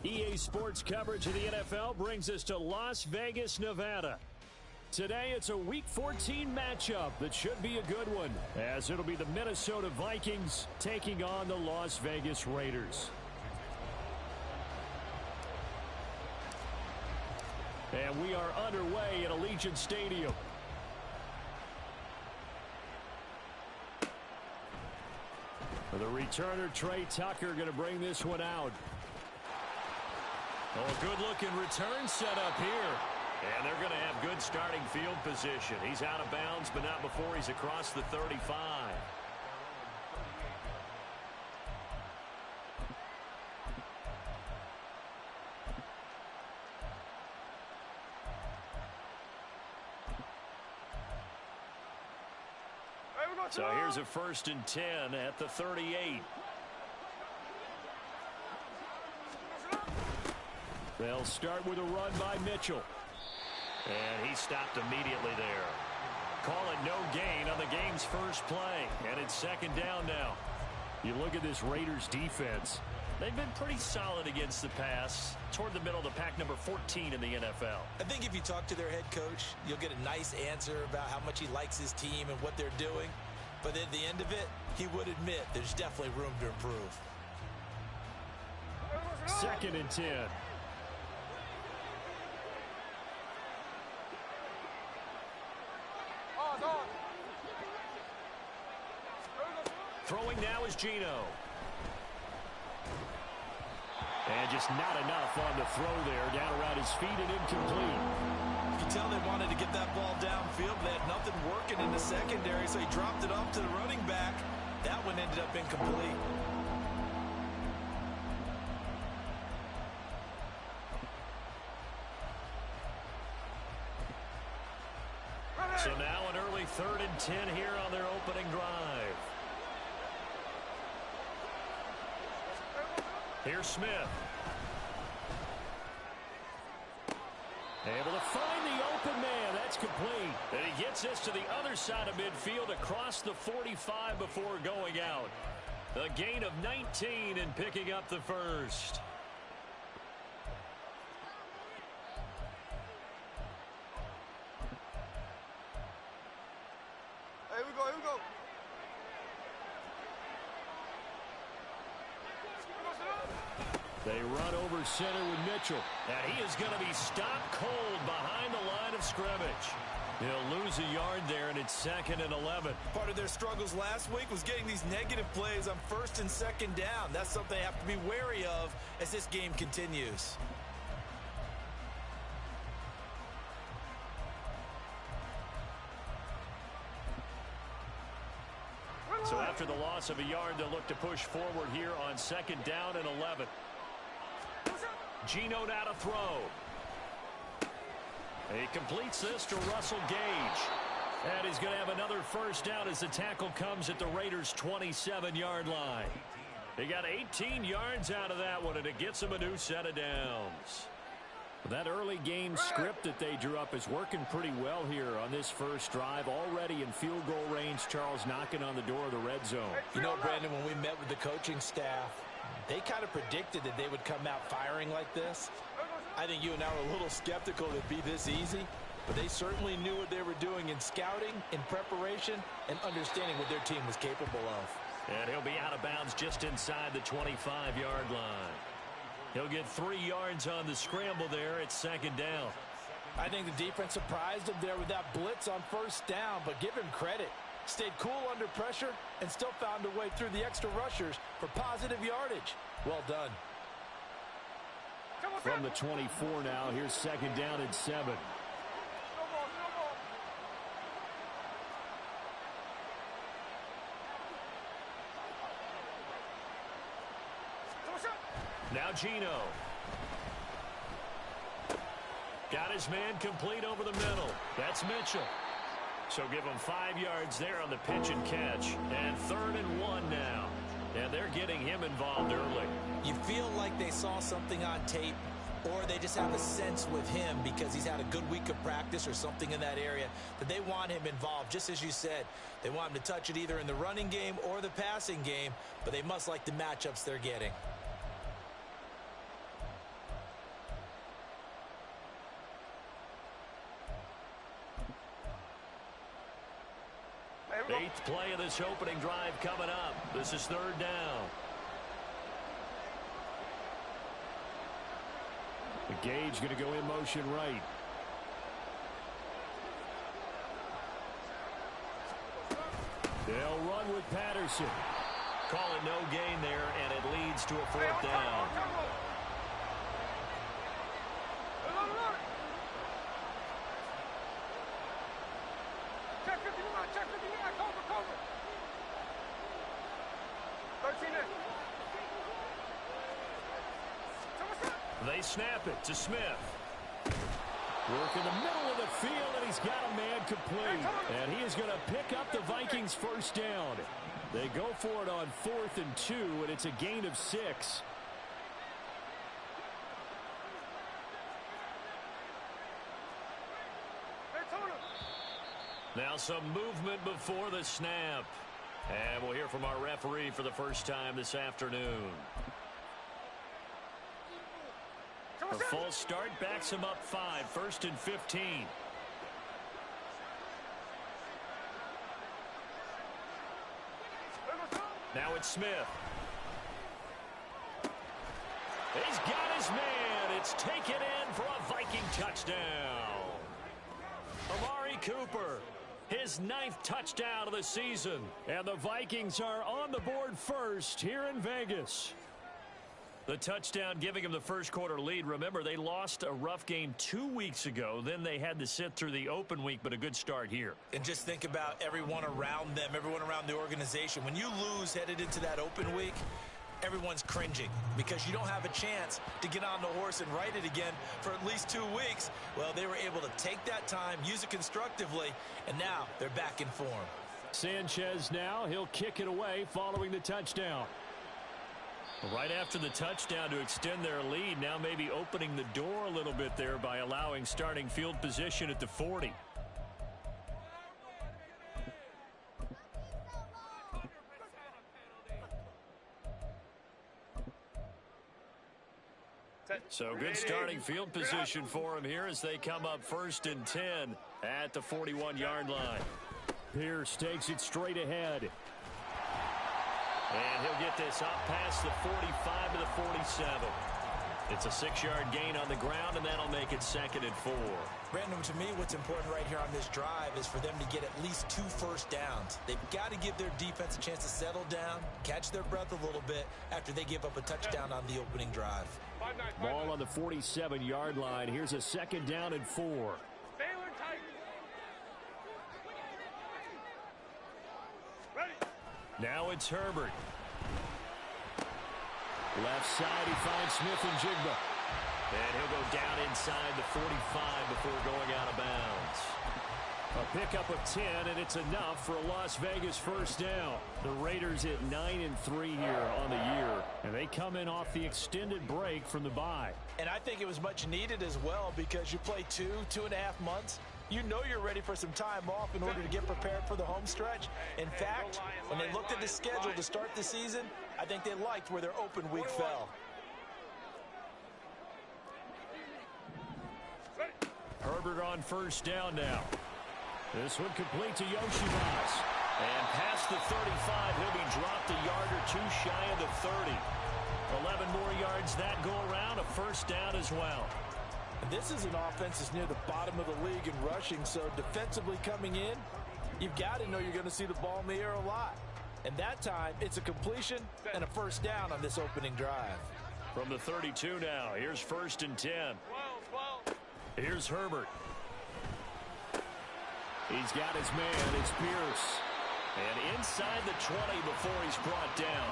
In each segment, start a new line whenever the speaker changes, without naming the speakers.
EA Sports coverage of the NFL brings us to Las Vegas, Nevada. Today, it's a Week 14 matchup that should be a good one, as it'll be the Minnesota Vikings taking on the Las Vegas Raiders. And we are underway at Allegiant Stadium. The returner, Trey Tucker, going to bring this one out. Oh, good-looking return set up here. And they're going to have good starting field position. He's out of bounds, but not before he's across the 35. So here's a 1st and 10 at the 38. They'll start with a run by Mitchell. And he stopped immediately there. Call it no gain on the game's first play. And it's 2nd down now. You look at this Raiders defense. They've been pretty solid against the pass. Toward the middle of the pack, number 14 in the NFL.
I think if you talk to their head coach, you'll get a nice answer about how much he likes his team and what they're doing. But at the end of it, he would admit there's definitely room to improve.
2nd and 10. Throwing now is Geno. And just not enough on the throw there. Down around his feet and incomplete.
You can tell they wanted to get that ball downfield. They had nothing working in the secondary, so he dropped it off to the running back. That one ended up incomplete.
So now an early 3rd and 10 here on their opening drive. Here's Smith. Able to find the open man. That's complete. And he gets this to the other side of midfield across the 45 before going out. A gain of 19 and picking up the first.
Here we go, here we go.
They run over center with Mitchell. And he is going to be stopped cold behind the line of scrimmage. He'll lose a yard there, and it's 2nd and 11.
Part of their struggles last week was getting these negative plays on 1st and 2nd down. That's something they have to be wary of as this game continues.
So after the loss of a yard, they'll look to push forward here on 2nd down and 11. Geno now to throw. He completes this to Russell Gage. And he's going to have another 1st down as the tackle comes at the Raiders' 27-yard line. He got 18 yards out of that one, and it gets him a new set of downs. That early game script that they drew up is working pretty well here on this first drive. Already in field goal range, Charles knocking on the door of the red zone.
You know, Brandon, when we met with the coaching staff, they kind of predicted that they would come out firing like this. I think you and I were a little skeptical it'd be this easy, but they certainly knew what they were doing in scouting, in preparation, and understanding what their team was capable of.
And he'll be out of bounds just inside the 25-yard line. He'll get 3 yards on the scramble there at 2nd down.
I think the defense surprised him there with that blitz on 1st down, but give him credit. Stayed cool under pressure and still found a way through the extra rushers for positive yardage. Well done.
From the 24 now, here's 2nd down and 7. Now Geno. Got his man complete over the middle. That's Mitchell. So give him 5 yards there on the pitch and catch. And 3rd and 1 now. And they're getting him involved early.
You feel like they saw something on tape, or they just have a sense with him because he's had a good week of practice or something in that area that they want him involved. Just as you said, they want him to touch it either in the running game or the passing game, but they must like the matchups they're getting.
8th play of this opening drive coming up. This is 3rd down. The Gage going to go in motion right. They'll run with Patterson. Call it no gain there, and it leads to a 4th down. They snap it to Smith. Work in the middle of the field, and he's got a man complete. And he is going to pick up the Vikings' 1st down. They go for it on 4th and 2, and it's a gain of 6. Now some movement before the snap. And we'll hear from our referee for the first time this afternoon. A false start backs him up 5, 1st and 15. Now it's Smith. He's got his man. It's taken in for a Viking touchdown. Amari Cooper, his 9th touchdown of the season. And the Vikings are on the board first here in Vegas. The touchdown giving them the first quarter lead. Remember, they lost a rough game 2 weeks ago. Then they had to sit through the open week, but a good start here.
And just think about everyone around them, everyone around the organization. When you lose headed into that open week, everyone's cringing because you don't have a chance to get on the horse and ride it again for at least 2 weeks. Well, they were able to take that time, use it constructively, and now they're back in form.
Sanchez now, he'll kick it away following the touchdown. Right after the touchdown to extend their lead, now maybe opening the door a little bit there by allowing starting field position at the 40. So good starting field position for him here as they come up 1st and 10 at the 41-yard line. Pierce takes it straight ahead. And he'll get this up past the 45 to the 47. It's a 6-yard gain on the ground, and that'll make it 2nd and 4.
Brandon, to me, what's important right here on this drive is for them to get at least 2 first downs. They've got to give their defense a chance to settle down, catch their breath a little bit after they give up a touchdown on the opening drive.
Ball on the 47-yard line. Here's a 2nd down and 4. Now it's Herbert. Left side, he finds Smith and Jigba. And he'll go down inside the 45 before going out of bounds. A pickup of 10, and it's enough for a Las Vegas 1st down. The Raiders at 9-3 here on the year, and they come in off the extended break from the bye.
And I think it was much needed as well because you play 2.5 months. You know you're ready for some time off in order to get prepared for the home stretch. In fact, when they looked at the schedule to start the season, I think they liked where their open week fell.
Herbert on 1st down now. This one complete to Yoshibas. And past the 35, he'll be dropped a yard or 2 shy of the 30. 11 more yards that go around, a 1st down as well.
This is an offense that's near the bottom of the league in rushing, so defensively coming in, you've got to know you're going to see the ball in the air a lot. And that time, it's a completion and a 1st down on this opening drive.
From the 32 now, here's 1st and 10. Here's Herbert. He's got his man, it's Pierce. And inside the 20 before he's brought down.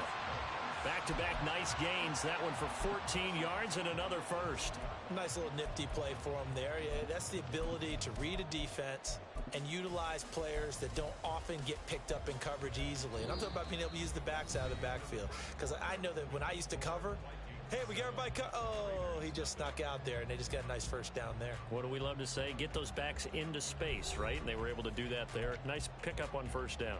Back-to-back nice gains. That one for 14 yards and another 1st.
Nice little nifty play for him there. Yeah, that's the ability to read a defense and utilize players that don't often get picked up in coverage easily. And I'm talking about being able to use the backs out of the backfield. Because I know that when I used to cover, hey, we got everybody oh, he just snuck out there, and they just got a nice 1st down there.
What do we love to say? Get those backs into space, right? And they were able to do that there. Nice pickup on 1st down.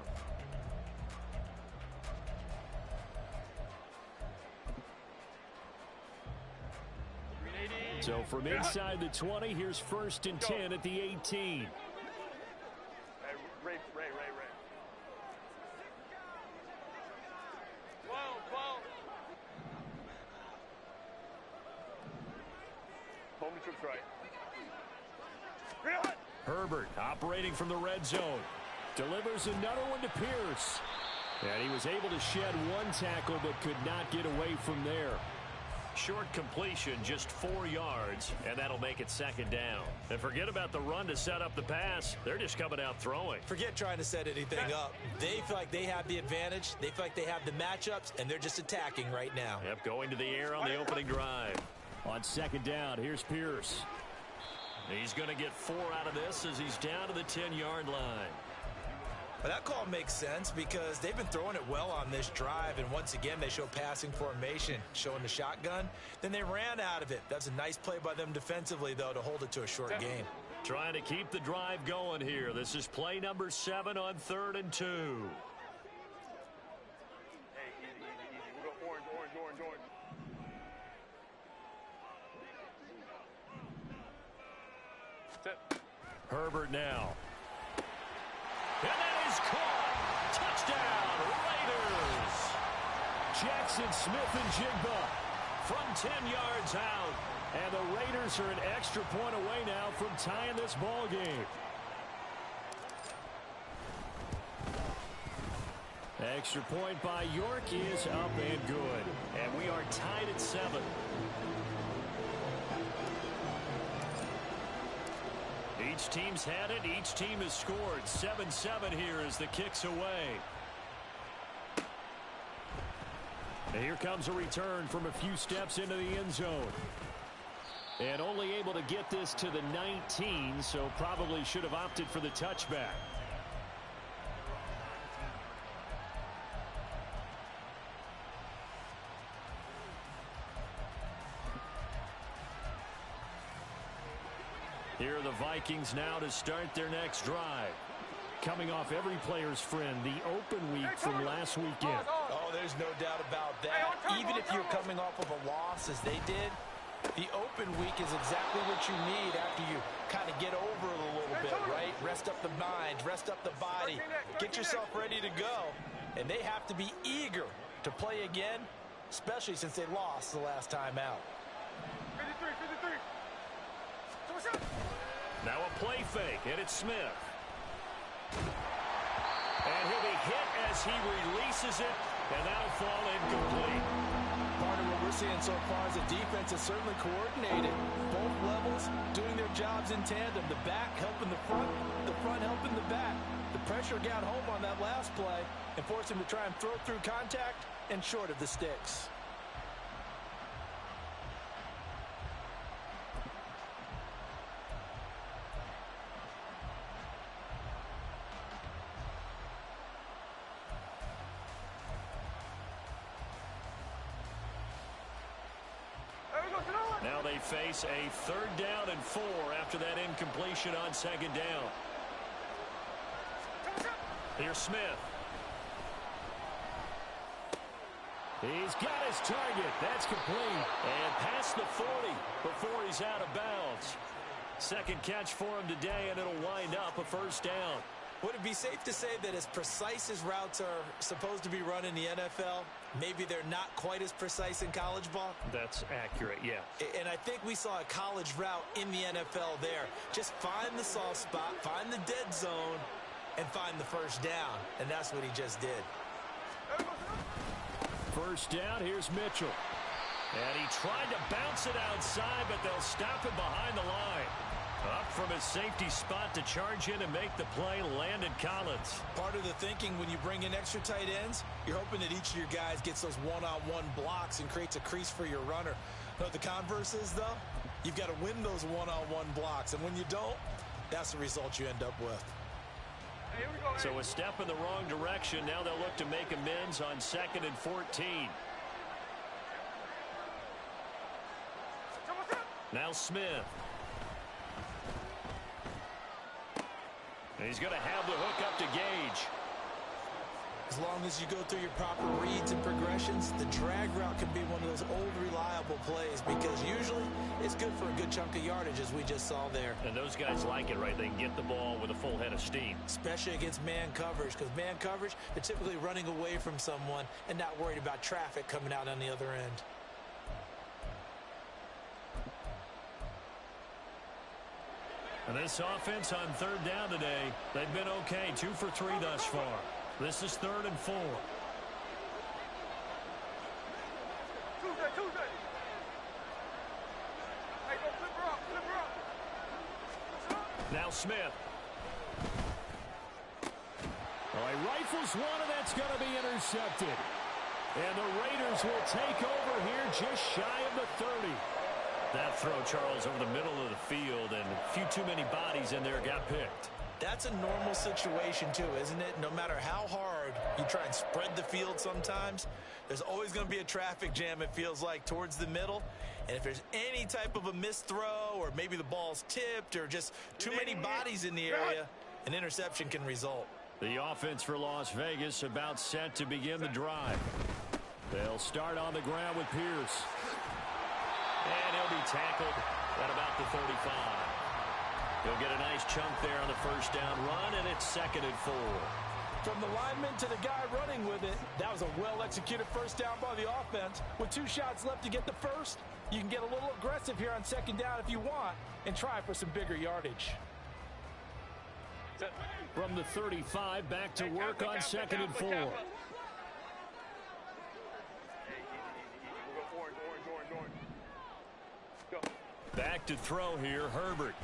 So from inside the 20, here's 1st and 10 at the 18. Herbert operating from the red zone. Delivers another one to Pierce. And he was able to shed one tackle but could not get away from there. Short completion, just 4 yards, and that'll make it second down. And forget about the run to set up the pass. They're just coming out throwing.
Forget trying to set anything up. They feel like they have the advantage. They feel like they have the matchups, and they're just attacking right now.
Yep, going to the air on the opening drive. On second down, here's Pierce. He's going to get 4 out of this as he's down to the 10-yard line.
Well, that call makes sense because they've been throwing it well on this drive, and once again they show passing formation, showing the shotgun. Then they ran out of it. That's a nice play by them defensively, though, to hold it to a short game.
Trying to keep the drive going here. This is play number 7 on 3rd and 2.
Hey, easy. We go orange.
Herbert now. And that is caught. Touchdown, Raiders. Jackson Smith and Jigba from 10 yards out. And the Raiders are an extra point away now from tying this ball game. Extra point by York is up and good. And we are tied at 7. Each team's had it. Each team has scored. 7-7 here as the kick's away. And here comes a return from a few steps into the end zone. And only able to get this to the 19, so probably should have opted for the touchback. Here are the Vikings now to start their next drive. Coming off every player's friend, the open week from last weekend.
Oh, there's no doubt about that. Even if you're coming off of a loss as they did, the open week is exactly what you need after you kind of get over it a little bit, right? Rest up the mind, rest up the body, get yourself ready to go. And they have to be eager to play again, especially since they lost the last time out.
53.
Now a play fake, and it's Smith. And he'll be hit as he releases it, and that'll fall incomplete.
Part of what we're seeing so far is the defense is certainly coordinated. Both levels doing their jobs in tandem. The back helping the front helping the back. The pressure got home on that last play and forced him to try and throw through contact and short of the sticks.
Now they face a 3rd down and 4 after that incompletion on 2nd down. Here's Smith. He's got his target. That's complete. And past the 40 before he's out of bounds. Second catch for him today, and it'll wind up a 1st down.
Would it be safe to say that as precise as routes are supposed to be run in the NFL, maybe they're not quite as precise in college ball?
That's accurate, yeah.
And I think we saw a college route in the NFL there. Just find the soft spot, find the dead zone, and find the 1st down. And that's what he just did.
1st down, here's Mitchell. And he tried to bounce it outside, but they'll stop him behind the line. Up from his safety spot to charge in and make the play, Landon Collins.
Part of the thinking when you bring in extra tight ends, you're hoping that each of your guys gets those one-on-one blocks and creates a crease for your runner. But the converse is, though, you've got to win those one-on-one blocks. And when you don't, that's the result you end up with.
So a step in the wrong direction. Now they'll look to make amends on 2nd and 14. Now Smith. And he's going to have the hook up to Gage.
As long as you go through your proper reads and progressions, the drag route can be one of those old reliable plays because usually it's good for a good chunk of yardage as we just saw there.
And those guys like it, right? They can get the ball with a full head of steam.
Especially against man coverage because man coverage, they're typically running away from someone and not worried about traffic coming out on the other end.
And this offense on third down today, they've been okay. 2 for 3 thus far. This is 3rd and 4.
Tuesday. Hey, go flip her up.
Now Smith. Well, he rifles one, and that's going to be intercepted. And the Raiders will take over here just shy of the 30. That throw, Charles, over the middle of the field, and a few too many bodies in there got picked.
That's a normal situation, too, isn't it? No matter how hard you try and spread the field sometimes, there's always going to be a traffic jam, it feels like, towards the middle. And if there's any type of a missed throw or maybe the ball's tipped or just too many bodies in the area, an interception can result.
The offense for Las Vegas about set to begin the drive. They'll start on the ground with Pierce. And he'll be tackled at about the 35. He'll get a nice chunk there on the first down run, and it's 2nd and 4.
From the lineman to the guy running with it, that was a well-executed first down by the offense. With 2 shots left to get the first, you can get a little aggressive here on 2nd down if you want and try for some bigger yardage.
From the 35, back to work on 2nd and 4.
Hey, easy. We'll go orange. Go.
Back to throw here, Herbert.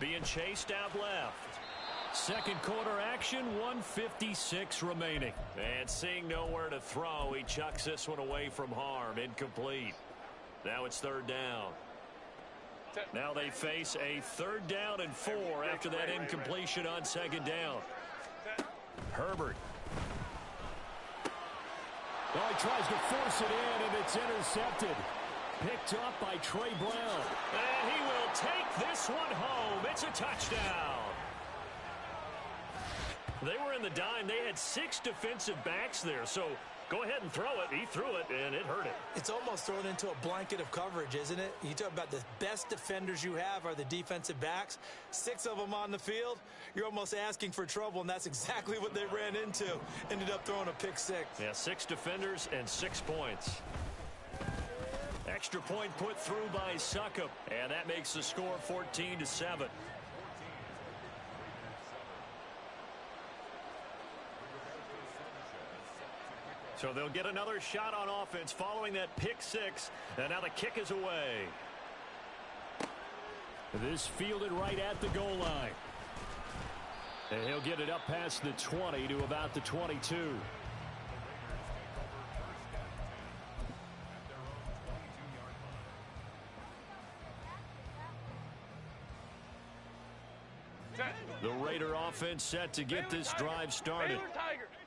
Being chased out left. Second quarter action, 1:56 remaining. And seeing nowhere to throw, he chucks this one away from harm. Incomplete. Now it's 3rd down. Now they face a 3rd down and 4 after that incompletion on 2nd down. Herbert. Well, he tries to force it in, and it's intercepted. Picked up by Trey Brown. And he will take this one home. It's a touchdown. They were in the dime. They had 6 defensive backs there, so go ahead and throw it. He threw it, and it hurt him.
It's almost thrown into a blanket of coverage, isn't it? You talk about the best defenders you have are the defensive backs. 6 of them on the field. You're almost asking for trouble, and that's exactly what they ran into. Ended up throwing a pick 6.
Yeah, 6 defenders and 6 points. Extra point put through by Succop, and that makes the score 14-7. So they'll get another shot on offense following that pick 6, and now the kick is away. This fielded right at the goal line. And he'll get it up past the 20 to about the 22. The Raider offense set to get this drive started.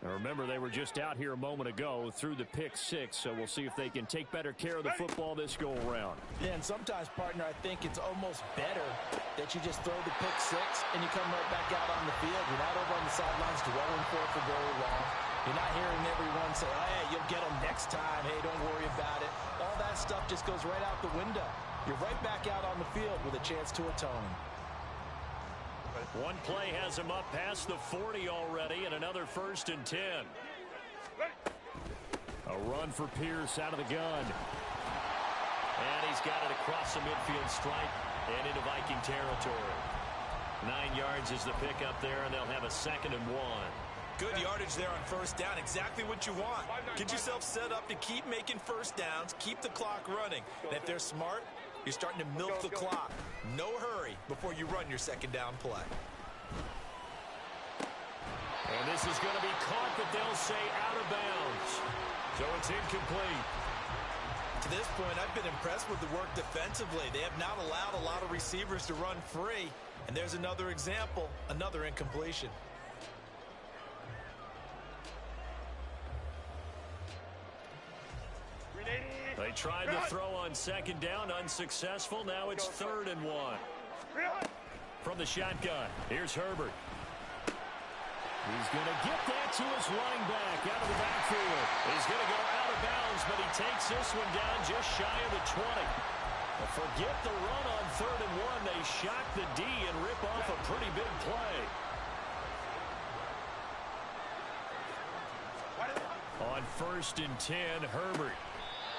Now remember, they were just out here a moment ago through the pick 6, so we'll see if they can take better care of the football this go-around.
Yeah, and sometimes, partner, I think it's almost better that you just throw the pick 6 and you come right back out on the field. You're not over on the sidelines dwelling for it for very long. You're not hearing everyone say, oh, hey, you'll get them next time. Hey, don't worry about it. All that stuff just goes right out the window. You're right back out on the field with a chance to atone.
One play has him up past the 40 already, and another 1st and 10. A run for Pierce out of the gun. And he's got it across the midfield stripe and into Viking territory. 9 yards is the pickup there, and they'll have a 2nd and 1.
Good yardage there on first down. Exactly what you want. Get yourself set up to keep making first downs, keep the clock running. And if they're smart, you're starting to milk the clock. No hurry before you run your 2nd down play.
And this is going to be caught, but they'll say out of bounds. So it's incomplete.
To this point, I've been impressed with the work defensively. They have not allowed a lot of receivers to run free. And there's another example, another incompletion.
They tried to throw on 2nd down, unsuccessful. Now it's 3rd and 1. From the shotgun, here's Herbert. He's going to get that to his running back out of the backfield. He's going to go out of bounds, but he takes this one down just shy of the 20. Well, forget the run on 3rd and 1. They shock the D and rip off a pretty big play. On 1st and 10, Herbert.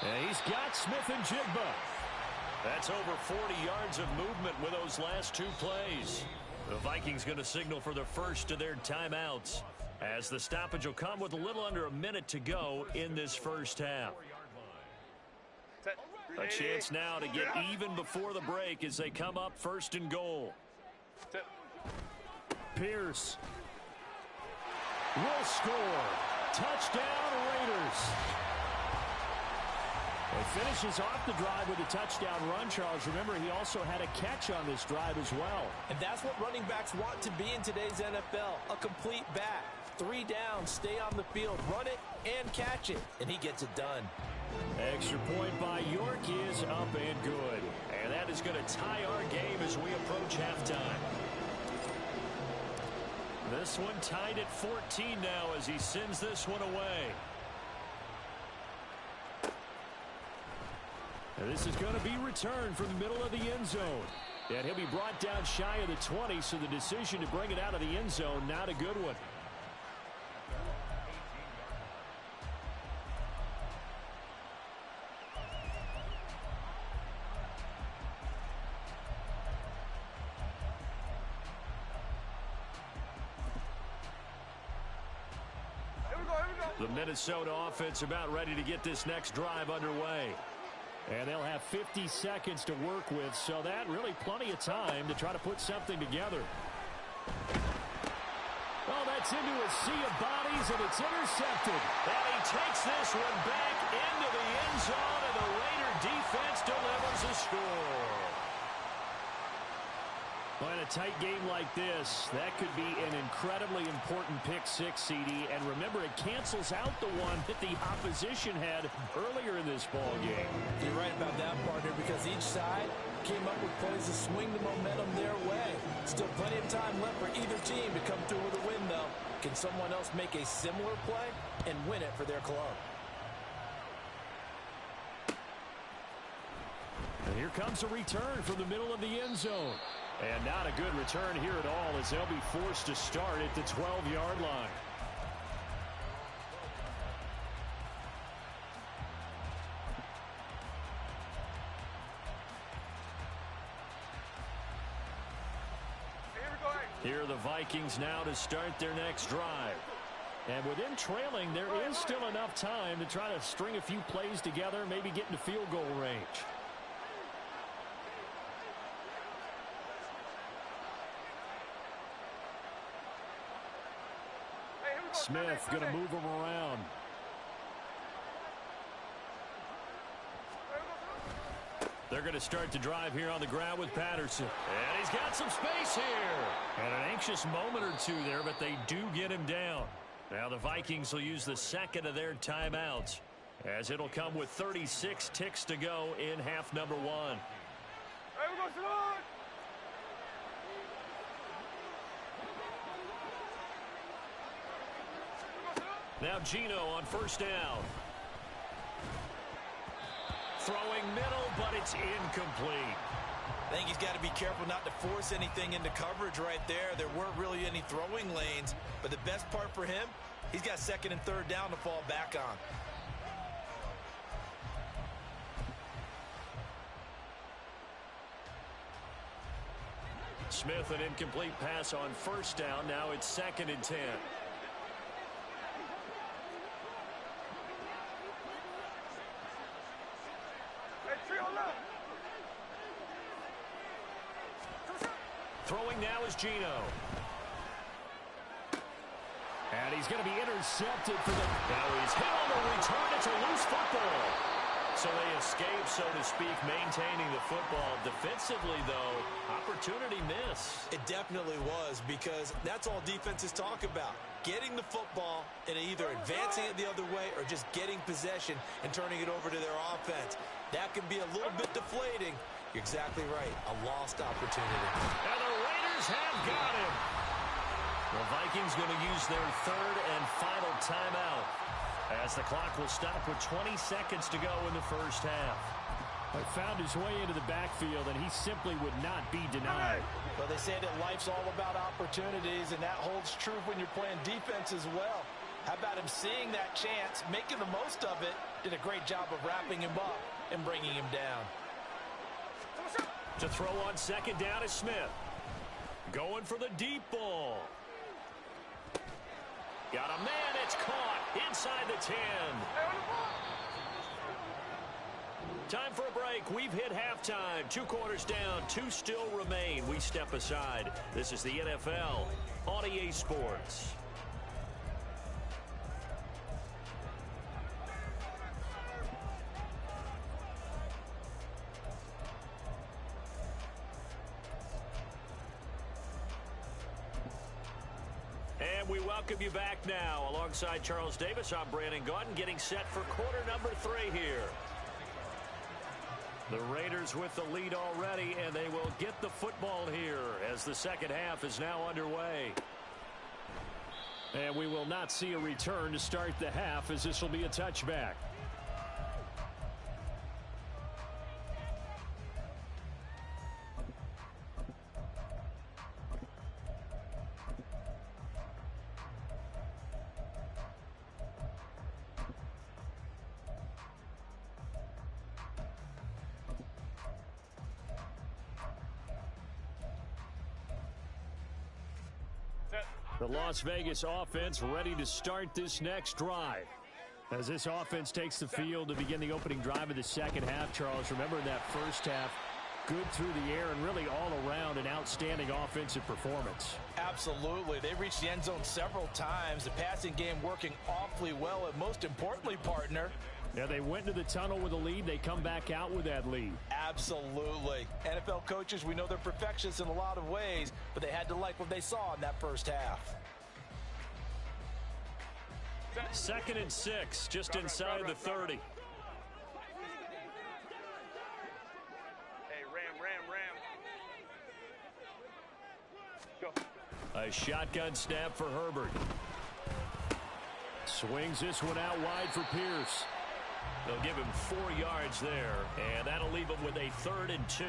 And he's got Smith and Jigba. That's over 40 yards of movement with those last two plays. The Vikings going to signal for the first of their timeouts, as the stoppage will come with a little under a minute to go in this first half. A chance now to get even before the break as they come up first and goal. Pierce will score. Touchdown, Raiders. He finishes off the drive with a touchdown run, Charles. Remember, he also had a catch on this drive as well.
And that's what running backs want to be in today's NFL, a complete back. 3 downs, stay on the field, run it, and catch it. And he gets it done.
Extra point by York is up and good. And that is going to tie our game as we approach halftime. This one tied at 14 now as he sends this one away. And this is going to be returned from the middle of the end zone. And he'll be brought down shy of the 20, so the decision to bring it out of the end zone, not a good one. The Minnesota offense about ready to get this next drive underway. And they'll have 50 seconds to work with, so that really plenty of time to try to put something together. Oh, that's into a sea of bodies, and it's intercepted. And he takes this one back into the end zone, and the Raider defense delivers a score. Well, in a tight game like this, that could be an incredibly important pick six, CD. And remember, it cancels out the one that the opposition had earlier in this ball game.
You're right about that, partner, because each side came up with plays to swing the momentum their way. Still plenty of time left for either team to come through with a win, though. Can someone else make a similar play and win it for their club?
And here comes a return from the middle of the end zone. And not a good return here at all, as they'll be forced to start at the 12-yard line. Here are the Vikings now to start their next drive. And with them trailing, there is still enough time to try to string a few plays together, maybe get into field goal range. Smith going to move him around. They're going to start the drive here on the ground with Patterson. And he's got some space here. And an anxious moment or two there, but they do get him down. Now the Vikings will use the second of their timeouts, as it'll come with 36 ticks to go in half number one. Now Gino on first down. Throwing middle, but it's incomplete.
I think he's got to be careful not to force anything into coverage right there. There weren't really any throwing lanes, but the best part for him, he's got second and third down to fall back on.
Smith, an incomplete pass on first down. Now it's second and 10. Throwing now is Gino. And he's going to be intercepted for the... Now he's hit on the return. It's a loose football. So they escape, so to speak, maintaining the football. Defensively, though, opportunity miss.
It definitely was, because that's all defenses talk about. Getting the football and either advancing it the other way or just getting possession and turning it over to their offense. That can be a little bit deflating. You're exactly right. A lost opportunity.
And the Raiders have got him. The Vikings going to use their third and final timeout, as the clock will stop with 20 seconds to go in the first half. He found his way into the backfield, and he simply would not be denied.
Well, they say that life's all about opportunities, and that holds true when you're playing defense as well. How about him seeing that chance, making the most of it, did a great job of wrapping him up and bringing him down.
To throw on second down is Smith. Going for the deep ball. Got a man. It's caught inside the 10. Time for a break. We've hit halftime. 2 quarters down. 2 still remain. We step aside. This is the NFL on EA Sports. And we welcome you back now. Alongside Charles Davis, I'm Brandon Gaudin, getting set for quarter number 3 here. The Raiders with the lead already, and they will get the football here as the second half is now underway. And we will not see a return to start the half, as this will be a touchback. The Las Vegas offense ready to start this next drive. As this offense takes the field to begin the opening drive of the second half, Charles, remember in that first half, good through the air and really all around an outstanding offensive performance.
Absolutely. They reached the end zone several times. The passing game working awfully well, and most importantly, partner,
yeah, they went into the tunnel with a lead. They come back out with that lead.
Absolutely. NFL coaches, we know they're perfectionists in a lot of ways, but they had to like what they saw in that first half.
2nd and 6, just inside the 30.
Hey, ram. Go.
A shotgun snap for Herbert. Swings this one out wide for Pierce. They'll give him 4 yards there, and that'll leave him with a 3rd and 2.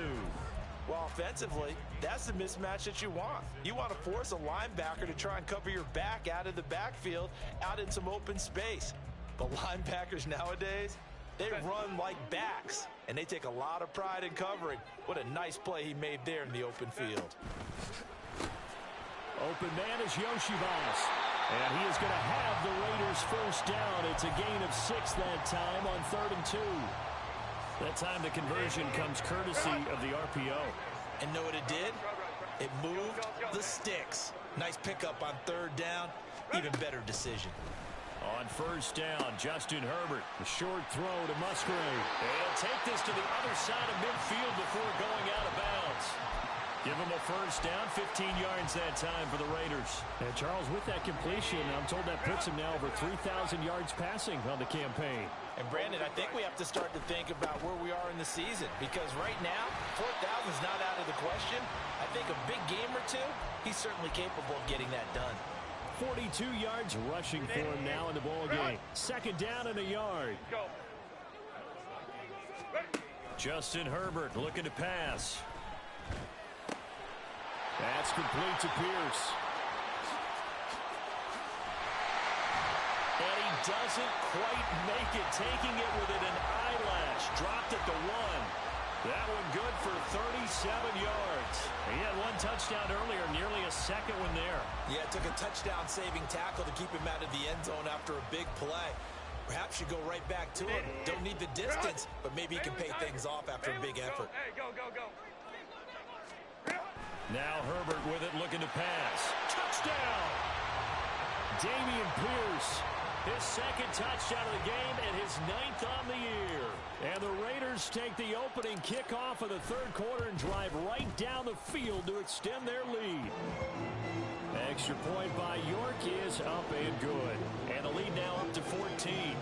Well, offensively, that's the mismatch that you want. You want to force a linebacker to try and cover your back out of the backfield, out in some open space. But linebackers nowadays, they run like backs, and they take a lot of pride in covering. What a nice play he made there in the open field.
Open man is Yoshibas. And he is going to have the Raiders first down. It's a gain of 6 that time on 3rd and 2. That time the conversion comes courtesy of the RPO.
And know what it did? It moved the sticks. Nice pickup on 3rd down. Even better decision.
On 1st down, Justin Herbert. A short throw to Musgrave. They'll take this to the other side of midfield before going out of bounds. Give him a first down, 15 yards that time for the Raiders. And Charles, with that completion, I'm told that puts him now over 3,000 yards passing on the campaign.
And Brandon, I think we have to start to think about where we are in the season, because right now, 4,000 is not out of the question. I think a big game or two, he's certainly capable of getting that done.
42 yards rushing for him now in the ball game. 2nd down and a yard.
Go.
Justin Herbert looking to pass. That's complete to Pierce. And he doesn't quite make it, taking it within an eyelash. Dropped at the 1. That one good for 37 yards. He had 1 touchdown earlier, nearly a second one there.
Yeah, it took a touchdown-saving tackle to keep him out of the end zone after a big play. Perhaps you go right back to him. Don't need the distance, but maybe he can pay things off after a big effort.
Hey, go.
Now Herbert with it, looking to pass. Touchdown! Dameon Pierce, his 2nd touchdown of the game and his 9th on the year. And the Raiders take the opening kickoff of the 3rd quarter and drive right down the field to extend their lead. Extra point by York is up and good. And the lead now up to 14.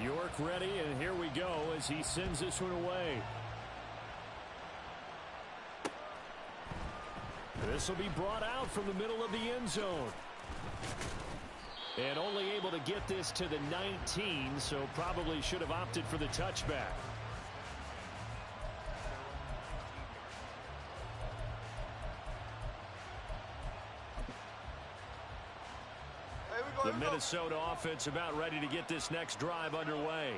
York ready, and here we go as he sends this one away. This will be brought out from the middle of the end zone. And only able to get this to the 19, so probably should have opted for the touchback. The Minnesota offense about ready to get this next drive underway.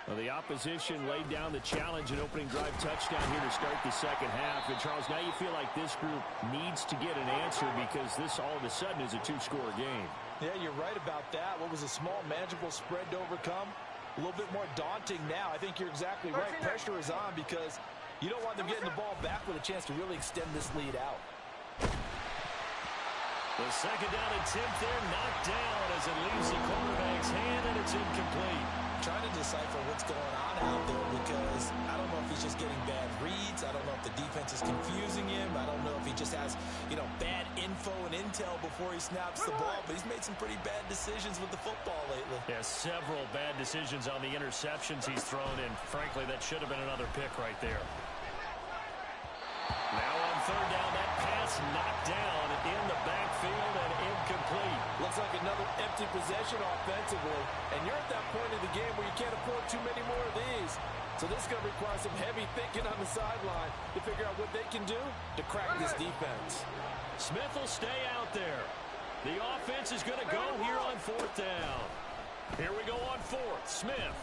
Well, the opposition laid down the challenge and opening drive touchdown here to start the second half. And, Charles, now you feel like this group needs to get an answer because this all of a sudden is a two-score game.
Yeah, you're right about that. What was a small, manageable spread to overcome? A little bit more daunting now. I think you're exactly right. Pressure is on because you don't want them getting the ball back with a chance to really extend this lead out.
The second down attempt there knocked down as it leaves the quarterback's hand, and it's incomplete.
Trying to decipher what's going on out there because I don't know if he's just getting bad reads. I don't know if the defense is confusing him. I don't know if he just has, bad info and intel before he snaps the ball. But he's made some pretty bad decisions with the football lately.
Yeah, several bad decisions on the interceptions he's thrown, and frankly, that should have been another pick right there. Now on third down, that pass knocked down in the backfield and incomplete.
Looks like another empty possession offensively. And you're at that point in the game where you can't afford too many more of these. So this is going to require some heavy thinking on the sideline to figure out what they can do to crack this defense.
Smith will stay out there. The offense is going to go here on fourth down. Here we go on fourth. Smith.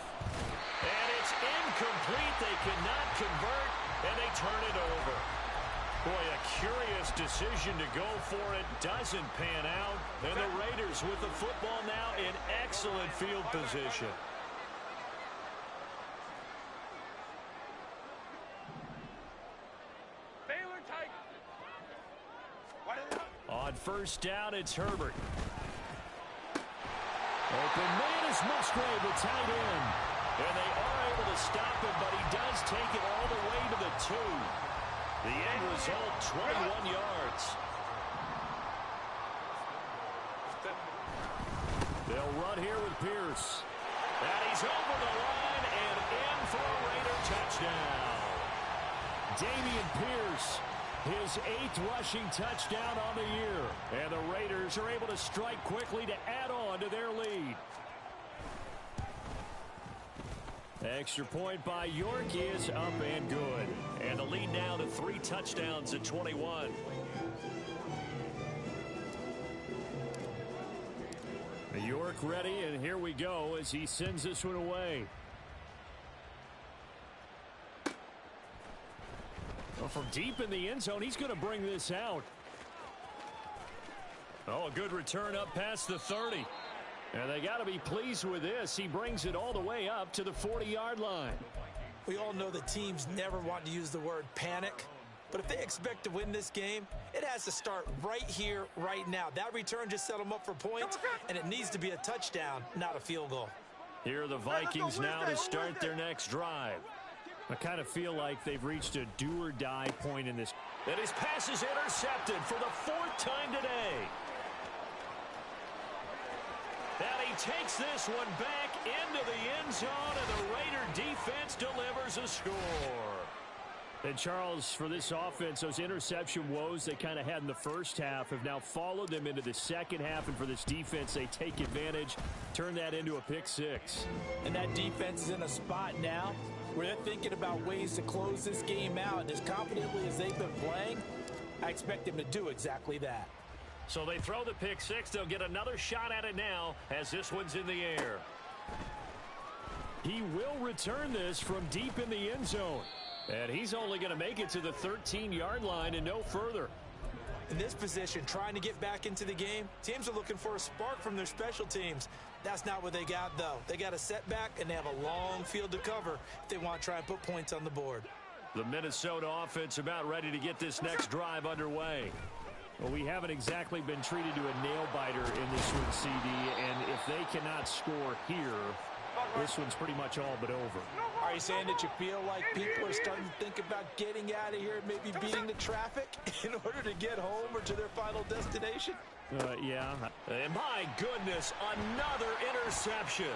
And it's incomplete. They cannot convert, and they turn it over. Boy, a curious decision to go for it. Doesn't pan out. And the Raiders with the football now in excellent field position. On first down, it's Herbert. Open man is Musgrave, the tight end. And they are able to stop him, but he does take it all the way to the 2. The end result, 21 yards. They'll run here with Pierce. And he's over the line and in for a Raider touchdown. Dameon Pierce, his 8th rushing touchdown on the year. And the Raiders are able to strike quickly to add on to their lead. Extra point by York is up and good. And the lead now to 3 touchdowns at 21. York ready, and here we go as he sends this one away. Well, from deep in the end zone, he's going to bring this out. Oh, a good return up past the 30. And they got to be pleased with this. He brings it all the way up to the 40-yard line.
We all know that teams never want to use the word panic. But if they expect to win this game, it has to start right here, right now. That return just set them up for points, and it needs to be a touchdown, not a field goal.
Here are the Vikings now to start their next drive. I kind of feel like they've reached a do-or-die point in this. And his pass is intercepted for the 4th time today. And he takes this one back into the end zone, and the Raider defense delivers a score. And, Charles, for this offense, those interception woes they kind of had in the first half have now followed them into the second half. And for this defense, they take advantage, turn that into a pick 6.
And that defense is in a spot now where they're thinking about ways to close this game out. And as confidently as they've been playing, I expect them to do exactly that.
So they throw the pick 6. They'll get another shot at it now as this one's in the air. He will return this from deep in the end zone. And he's only going to make it to the 13-yard line and no further.
In this position, trying to get back into the game, teams are looking for a spark from their special teams. That's not what they got, though. They got a setback, and they have a long field to cover if they want to try and put points on the board.
The Minnesota offense about ready to get this next drive underway. Well, we haven't exactly been treated to a nail-biter in this one, CD, and if they cannot score here, this one's pretty much all but over.
Are you saying that you feel like people are starting to think about getting out of here and maybe beating the traffic in order to get home or to their final destination?
Yeah. And my goodness, another interception.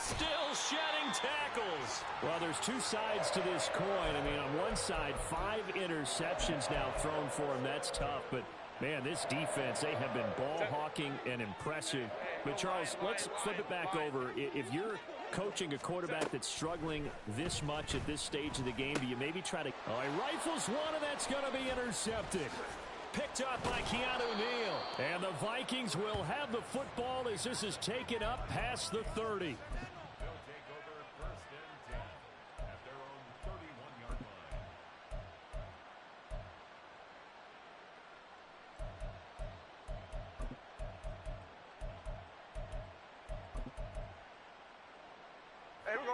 Still shedding tackles. Well, there's 2 sides to this coin. I mean, on one side, 5 interceptions now thrown for him. That's tough, but man, this defense, they have been ball hawking and impressive. But, Charles, let's flip it back over. If you're coaching a quarterback that's struggling this much at this stage of the game, do you maybe try to... Oh, he rifles one, and that's going to be intercepted. Picked up by Keanu Neal. And the Vikings will have the football as this is taken up past the 30.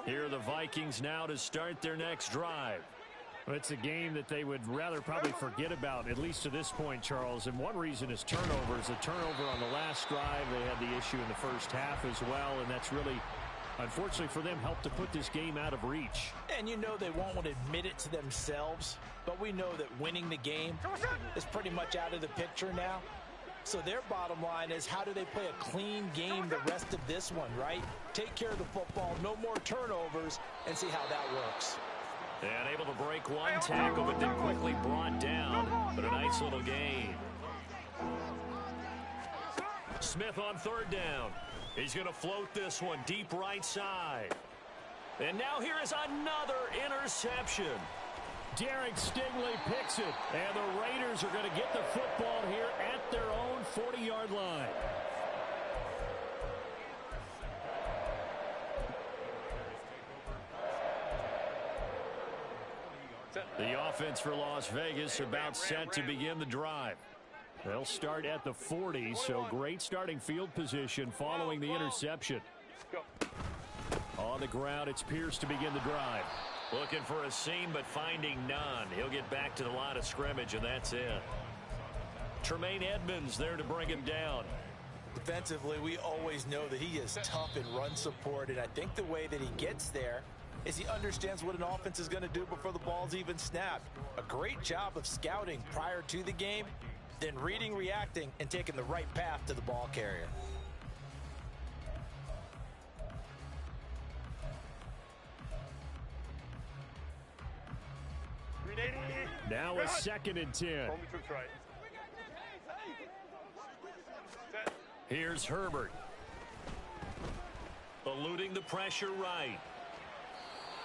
Here are the Vikings now to start their next drive.
It's a game that they would rather probably forget about, at least to this point, Charles. And one reason is turnovers. A turnover on the last drive. They had the issue in the first half as well, and that's really, unfortunately for them, helped to put this game out of reach.
And you know they won't want to admit it to themselves, but we know that winning the game is pretty much out of the picture now. So their bottom line is, how do they play a clean game the rest of this one, right? Take care of the football, no more turnovers, and see how that works.
And able to break one tackle, but then quickly brought down. But a nice little gain. Smith on third down. He's going to float this one deep right side. And now here is another interception.
Derek Stingley picks it, and the Raiders are going to get the football here at their own 40-yard line. The offense for Las Vegas about set to begin the drive. They'll start at the 40, so great starting field position following the interception. On the ground, it's Pierce to begin the drive.
Looking for a seam, but finding none. He'll get back to the line of scrimmage, and that's it. Tremaine Edmonds there to bring him down.
Defensively, we always know that he is tough in run support, and I think the way that he gets there is he understands what an offense is going to do before the ball's even snapped. A great job of scouting prior to the game, then reading, reacting, and taking the right path to the ball carrier.
Now a 2nd and 10.
Here's Herbert. Eluding the pressure right.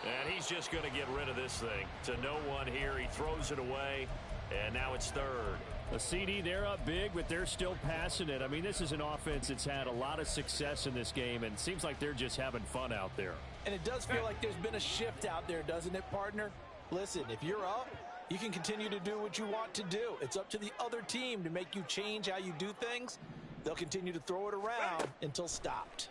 And he's just going to get rid of this thing. To no one here. He throws it away. And now it's third.
A CD, they're up big, but they're still passing it. I mean, this is an offense that's had a lot of success in this game, and it seems like they're just having fun out there.
And it does feel like there's been a shift out there, doesn't it, partner? Listen, if you're up, you can continue to do what you want to do. It's up to the other team to make you change how you do things. They'll continue to throw it around until stopped.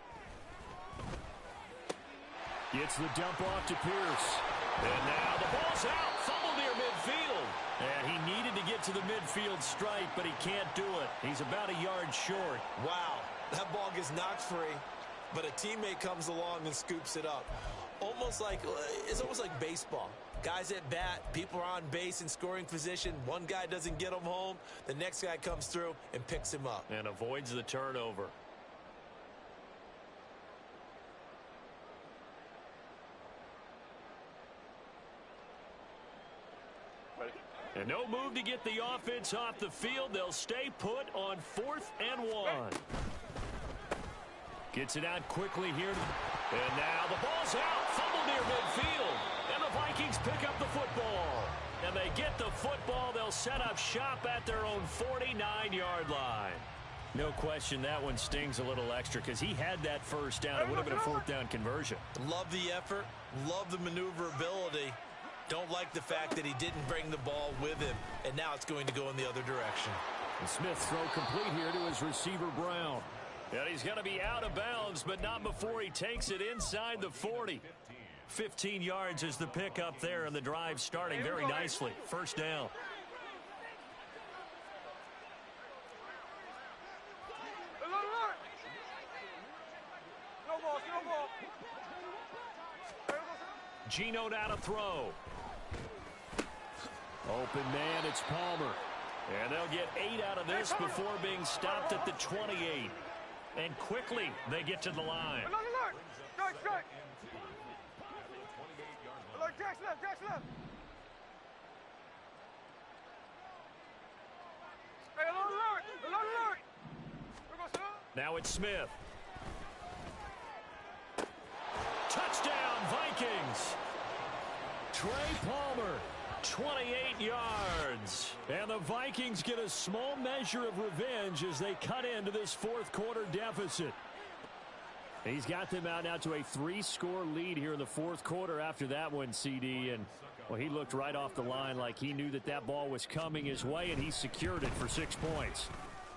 Gets the dump off to Pierce.
And now the ball's out. Fumble near midfield. And he needed to get to the midfield stripe, but he can't do it. He's about a yard short.
Wow, that ball gets knocked free, but a teammate comes along and scoops it up. It's almost like baseball. Guys at bat, people are on base in scoring position. One guy doesn't get him home. The next guy comes through and picks him up.
And avoids the turnover. And no move to get the offense off the field. They'll stay put on 4th and 1. Gets it out quickly here. And now the ball's out. Fumble near midfield. And the Vikings pick up the football. And they get the football. They'll set up shop at their own 49-yard line. No question that one stings a little extra because he had that first down. It would have been a 4th down conversion.
Love the effort. Love the maneuverability. Don't like the fact that he didn't bring the ball with him. And now it's going to go in the other direction.
And Smith's throw complete here to his receiver, Brown.
And he's going to be out of bounds, but not before he takes it inside the 40. 15 yards is the pickup there, and the drive starting very nicely. First down. Geno now to throw.
Open man, it's Palmer.
And they'll get 8 out of this before being stopped at the 28. And quickly, they get to the line. Now it's Smith. Touchdown, Vikings.
Trey Palmer.
28 yards. And the Vikings get a small measure of revenge as they cut into this fourth quarter deficit. He's got them out now to a 3-score lead here in the fourth quarter after that one, CD. And, well, he looked right off the line like he knew that that ball was coming his way, and he secured it for 6 points.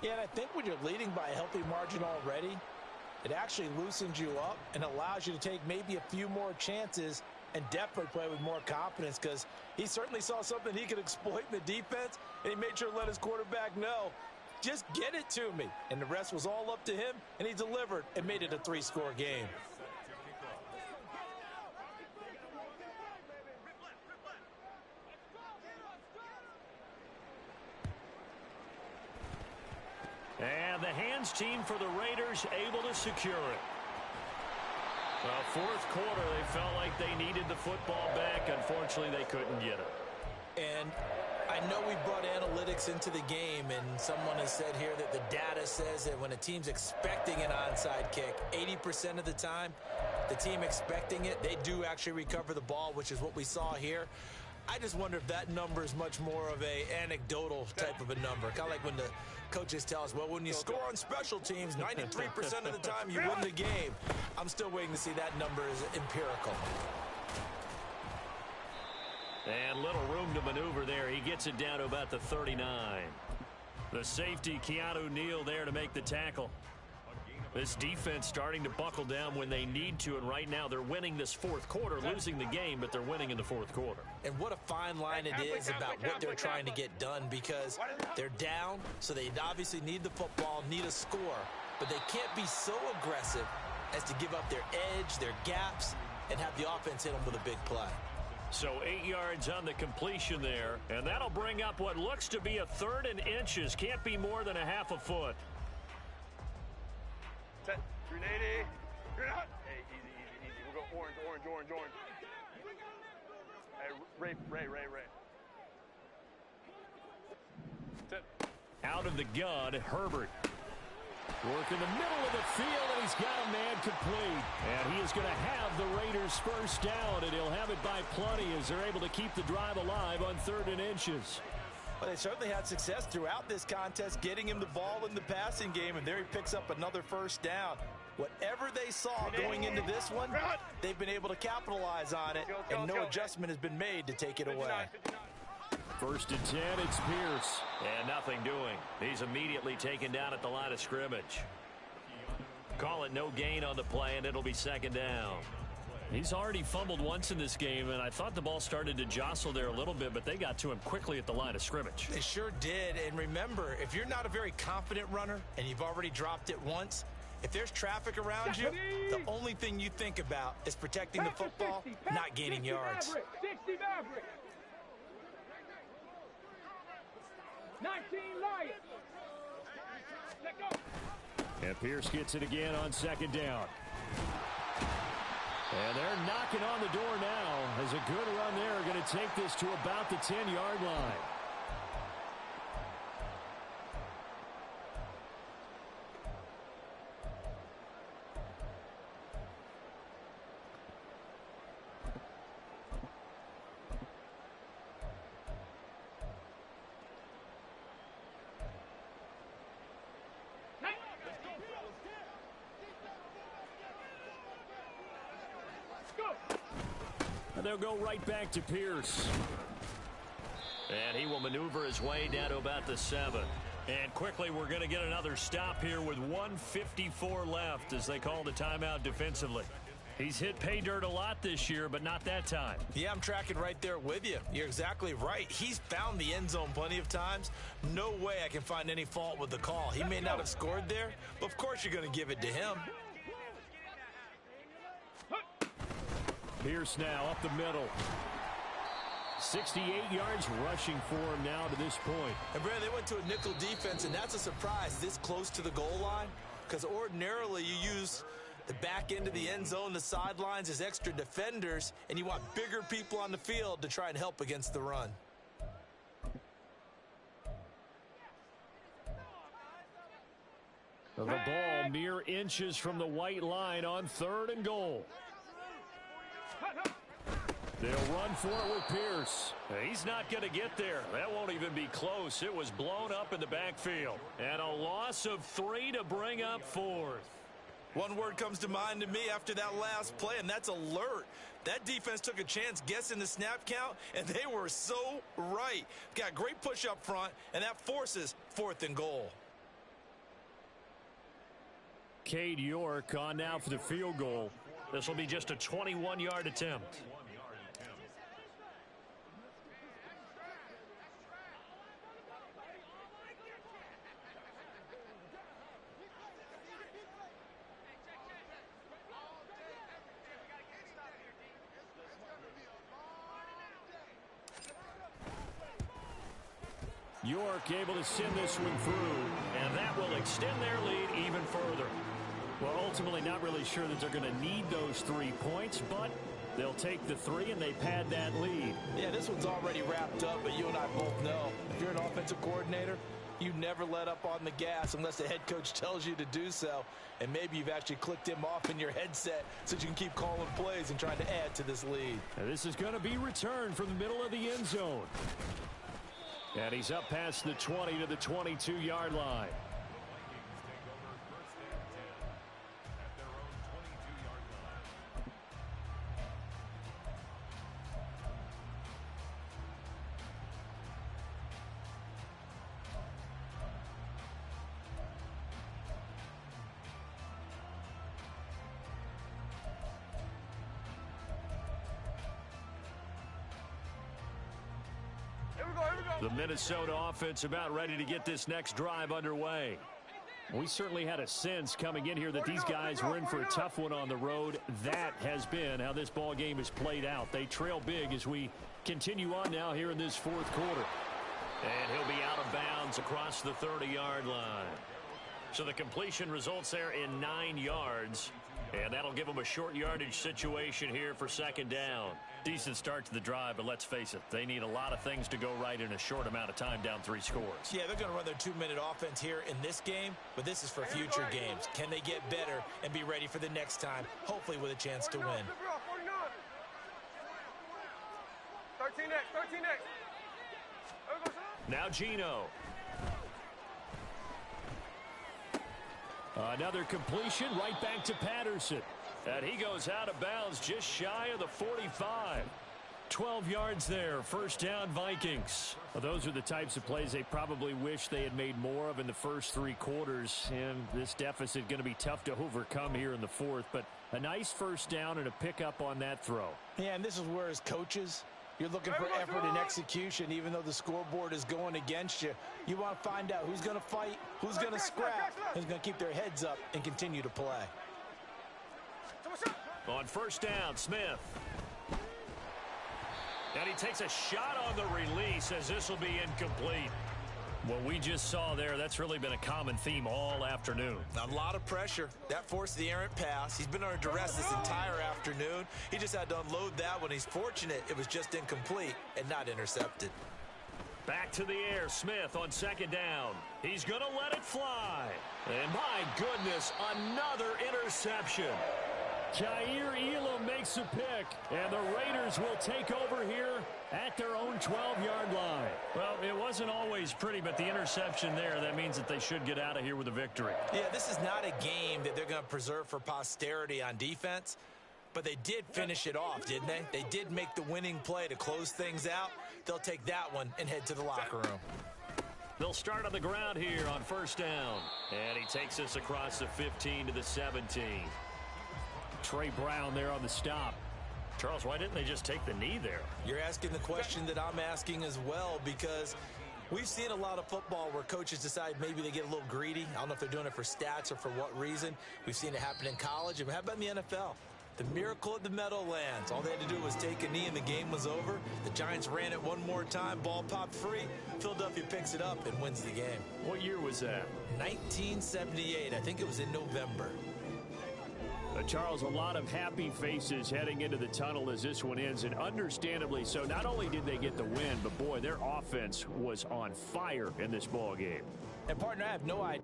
Yeah, and I think when you're leading by a healthy margin already, it actually loosens you up and allows you to take maybe a few more chances and definitely play with more confidence, because he certainly saw something he could exploit in the defense, and he made sure to let his quarterback know, just get it to me. And the rest was all up to him, and he delivered and made it a 3-score game.
And the hands team for the Raiders able to secure it. Well, fourth quarter, they felt like they needed the football back. Unfortunately, they couldn't get it.
And I know we brought analytics into the game, and someone has said here that the data says that when a team's expecting an onside kick, 80% of the time, the team expecting it, they do actually recover the ball, which is what we saw here. I just wonder if that number is much more of a anecdotal type of a number. Kind of like when the coaches tell us, well, when you score on special teams, 93% of the time you win the game. I'm still waiting to see that number is empirical.
And little room to maneuver there. He gets it down to about the 39. The safety, Keanu Neal, there to make the tackle. This defense starting to buckle down when they need to, and right now they're winning this fourth quarter, losing the game, but they're winning in the fourth quarter.
And what a fine line it is about what they're trying to get done, because they're down, so they obviously need the football, need a score, but they can't be so aggressive as to give up their edge, their gaps, and have the offense hit them with a big play.
So 8 yards on the completion there, and that'll bring up what looks to be a 3rd and inches. Can't be more than a half a foot.
Set. 380. You're not. Hey, easy. We'll go orange. Hey, Ray. Set.
Out of the gun, Herbert. Work in the middle of the field, and he's got a man complete. And he is going to have the Raiders first down, and he'll have it by plenty as they're able to keep the drive alive on 3rd and inches.
Well, they certainly had success throughout this contest, getting him the ball in the passing game, and there he picks up another first down. Whatever they saw going into this one, they've been able to capitalize on it, and no adjustment has been made to take it away.
1st and 10, it's Pierce. And nothing doing. He's immediately taken down at the line of scrimmage. Call it no gain on the play, and it'll be 2nd down. He's already fumbled once in this game, and I thought the ball started to jostle there a little bit, but they got to him quickly at the line of scrimmage.
They sure did. And remember, if you're not a very confident runner and you've already dropped it once, if there's traffic around you, the only thing you think about is protecting the football, not gaining yards.
60 Maverick. 19 Lions. Let go.
And Pierce gets it again on 2nd down. And they're knocking on the door now as a good run there going to take this to about the 10-yard line. And they'll go right back to Pierce. And he will maneuver his way down to about the 7. And quickly, we're going to get another stop here with 1:54 left as they call the timeout defensively. He's hit pay dirt a lot this year, but not that time.
Yeah, I'm tracking right there with you. You're exactly right. He's found the end zone plenty of times. No way I can find any fault with the call. He may not have scored there, but of course you're going to give it to him.
Pierce now up the middle. 68 yards rushing for him now to this point.
And Brad, they went to a nickel defense, and that's a surprise this close to the goal line, because ordinarily you use the back end of the end zone, the sidelines as extra defenders, and you want bigger people on the field to try and help against the run.
The ball mere inches from the white line on 3rd and goal.
They'll run for it with Pierce.
He's not going to get there. That won't even be close. It was blown up in the backfield. And a loss of 3 to bring up 4th.
One word comes to mind to me after that last play, and that's alert. That defense took a chance guessing the snap count, and they were so right. Got great push up front, and that forces 4th and goal.
Cade York on now for the field goal.
This will be just a 21-yard attempt.
York able to send this one through,
and that will extend their lead even further.
Well, ultimately not really sure that they're going to need those 3 points, but they'll take the 3 and they pad that lead.
Yeah, this one's already wrapped up, but you and I both know if you're an offensive coordinator, you never let up on the gas unless the head coach tells you to do so. And maybe you've actually clicked him off in your headset so you can keep calling plays and trying to add to this lead.
And this is going to be returned from the middle of the end zone. And he's up past the 20 to the 22-yard line. The Minnesota offense about ready to get this next drive underway. We certainly had a sense coming in here that these guys were in for a tough one on the road. That has been how this ball game is played out. They trail big as we continue on now here in this 4th quarter.
And he'll be out of bounds across the 30-yard line. So the completion results there in 9 yards. And that'll give them a short yardage situation here for 2nd down. Decent start to the drive, but let's face it, they need a lot of things to go right in a short amount of time down 3 scores.
Yeah, they're going to run their 2-minute offense here in this game, but this is for future games. Can they get better and be ready for the next time, hopefully with a chance to win?
13 next.
Now Gino.
Another completion right back to Patterson.
And he goes out of bounds just shy of the 45.
12 yards there. 1st down, Vikings. Well, those are the types of plays they probably wish they had made more of in the first 3 quarters. And this deficit going to be tough to overcome here in the 4th. But a nice 1st down and a pickup on that throw.
Yeah, and this is where as coaches, you're looking for effort and execution, even though the scoreboard is going against you. You want to find out who's going to fight, who's going to scrap, who's going to keep their heads up and continue to play.
On 1st down, Smith. And he takes a shot on the release as this will be incomplete.
What we just saw there, that's really been a common theme all afternoon.
A lot of pressure. That forced the errant pass. He's been under duress this entire afternoon. He just had to unload that one. He's fortunate it was just incomplete and not intercepted.
Back to the air, Smith on 2nd down. He's going to let it fly. And my goodness, another interception.
Jair Elam makes a pick, and the Raiders will take over here at their own 12-yard line.
Well, it wasn't always pretty, but the interception there, that means that they should get out of here with a victory.
Yeah, this is not a game that they're going to preserve for posterity on defense, but they did finish it off, didn't they? They did make the winning play to close things out. They'll take that one and head to the locker room.
They'll start on the ground here on 1st down. And he takes us across the 15 to the 17.
Trey Brown there on the stop.
Charles, why didn't they just take the knee there?
You're asking the question that I'm asking as well, because we've seen a lot of football where coaches decide maybe they get a little greedy. I don't know if they're doing it for stats or for what reason. We've seen it happen in college. And how about in the NFL? The miracle at the Meadowlands. All they had to do was take a knee and the game was over. The Giants ran it one more time. Ball popped free. Philadelphia picks it up and wins the game.
What year was that?
1978. I think it was in November.
Charles, a lot of happy faces heading into the tunnel as this one ends, and understandably so. Not only did they get the win, but boy, their offense was on fire in this ball game.
And partner, I have no idea.